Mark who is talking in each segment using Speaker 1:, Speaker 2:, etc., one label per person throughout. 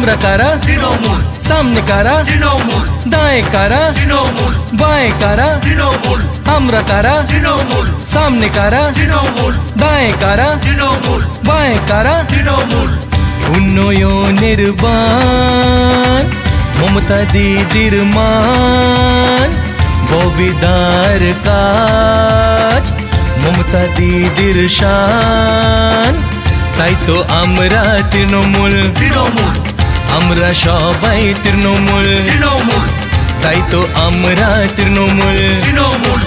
Speaker 1: আমরা কারা
Speaker 2: তৃণমূল,
Speaker 1: সামনে কারা
Speaker 2: তৃণমূল,
Speaker 1: দাঁয়ে কারা
Speaker 2: তৃণমূল,
Speaker 1: বাঁয়ে কারা
Speaker 2: তৃণমূল,
Speaker 1: আমরা কারা
Speaker 2: তৃণমূল,
Speaker 1: সামনে কারা
Speaker 2: তৃণমূল,
Speaker 1: দাঁয়ে কারা
Speaker 2: তৃণমূল,
Speaker 1: বাঁয়ে কারা
Speaker 2: তৃণমূল।
Speaker 1: উন্নয়নের বান মমতা দিদির মান ববিদার কাজ মমতা দিদির শান তাই তো আমরা তৃণমূল
Speaker 2: তৃণমূল,
Speaker 1: আমরা সবাই তৃণমূল
Speaker 2: তৃণমূল,
Speaker 1: তাই তো আমরা তৃণমূল
Speaker 2: তৃণমূল।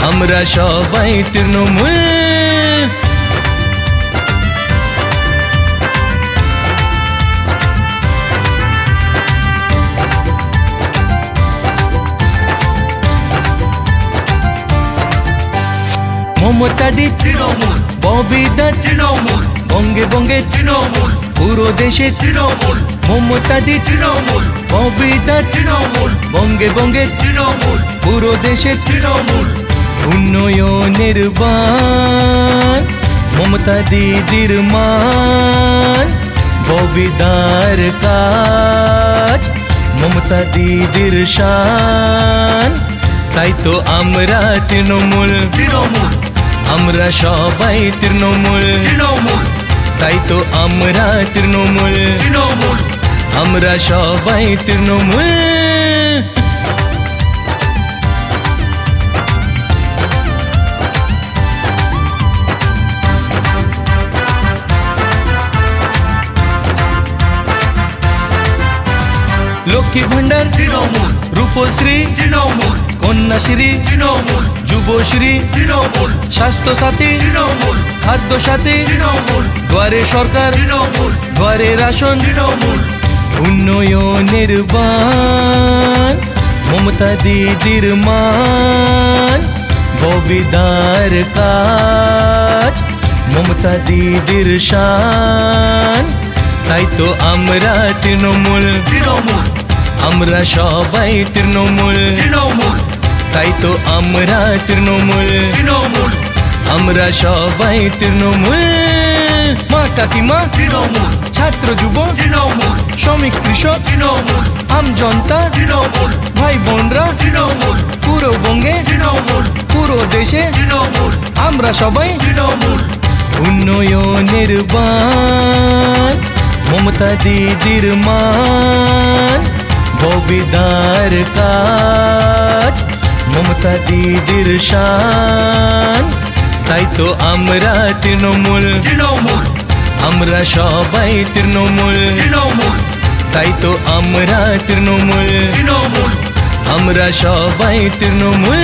Speaker 1: আমরা সবাই তৃণমূল মমতা দি
Speaker 2: তৃণমূল,
Speaker 1: ববিদার
Speaker 2: তৃণমূল,
Speaker 1: বঙ্গে বঙ্গে
Speaker 2: তৃণমূল,
Speaker 1: পুরো দেশে
Speaker 2: তৃণমূল,
Speaker 1: মমতা দি
Speaker 2: তৃণমূল,
Speaker 1: ববিদার
Speaker 2: তৃণমূল,
Speaker 1: বঙ্গে বঙ্গে
Speaker 2: তৃণমূল,
Speaker 1: পুরো দেশে
Speaker 2: তৃণমূল।
Speaker 1: উন্নয়নের বান মমতা দিদির মান ববিদার কাজ মমতা দিদির শান তাই তো আমরা তৃণমূল
Speaker 2: তৃণমূল,
Speaker 1: আমরা সবাই তৃণমূল
Speaker 2: তৃণমূল,
Speaker 1: তাই তো আমরা তৃণমূল
Speaker 2: তৃণমূল।
Speaker 1: আমরা সবাই তৃণমূল লক্ষ্মী ভান্ডার
Speaker 2: তৃণমূল,
Speaker 1: রূপশ্রী
Speaker 2: তৃণমূল,
Speaker 1: কন্যাশ্রী
Speaker 2: তৃণমূল,
Speaker 1: যুবশ্রী
Speaker 2: তৃণমূল,
Speaker 1: স্বাস্থ্য সাথী
Speaker 2: তৃণমূল,
Speaker 1: খাদ্য সাথী
Speaker 2: তৃণমূল,
Speaker 1: দুয়ারে সরকার
Speaker 2: তৃণমূল,
Speaker 1: দুয়ারে রাশন
Speaker 2: তৃণমূল।
Speaker 1: উন্নয়নের বান মমতা দিদির মান ববিদার কাজ মমতা দিদির শান তাই তো আমরা তৃণমূল
Speaker 2: তৃণমূল,
Speaker 1: আমরা সবাই তৃণমূল
Speaker 2: তৃণমূল,
Speaker 1: তাই তো আমরা তৃণমূল
Speaker 2: তৃণমূল,
Speaker 1: আমরা সবাই তৃণমূল মা কাকিমা
Speaker 2: তৃণমূল,
Speaker 1: ছাত্র যুব
Speaker 2: তৃণমূল,
Speaker 1: শ্রমিক কৃষক
Speaker 2: তৃণমূল,
Speaker 1: আম জনতা
Speaker 2: তৃণমূল,
Speaker 1: ভাই বোনরা
Speaker 2: তৃণমূল,
Speaker 1: পুরো বঙ্গে
Speaker 2: তৃণমূল,
Speaker 1: পুরো দেশে
Speaker 2: তৃণমূল,
Speaker 1: আমরা সবাই
Speaker 2: তৃণমূল।
Speaker 1: উন্নয়নের বান মমতা দিদির মান ববিদার কাজ মমতা দিদির শান তাই তো আমরা তৃণমূল
Speaker 2: তৃণমূল,
Speaker 1: আমরা সবাই তৃণমূল
Speaker 2: তৃণমূল,
Speaker 1: তাই তো আমরা তৃণমূল
Speaker 2: তৃণমূল।
Speaker 1: আমরা সবাই তৃণমূল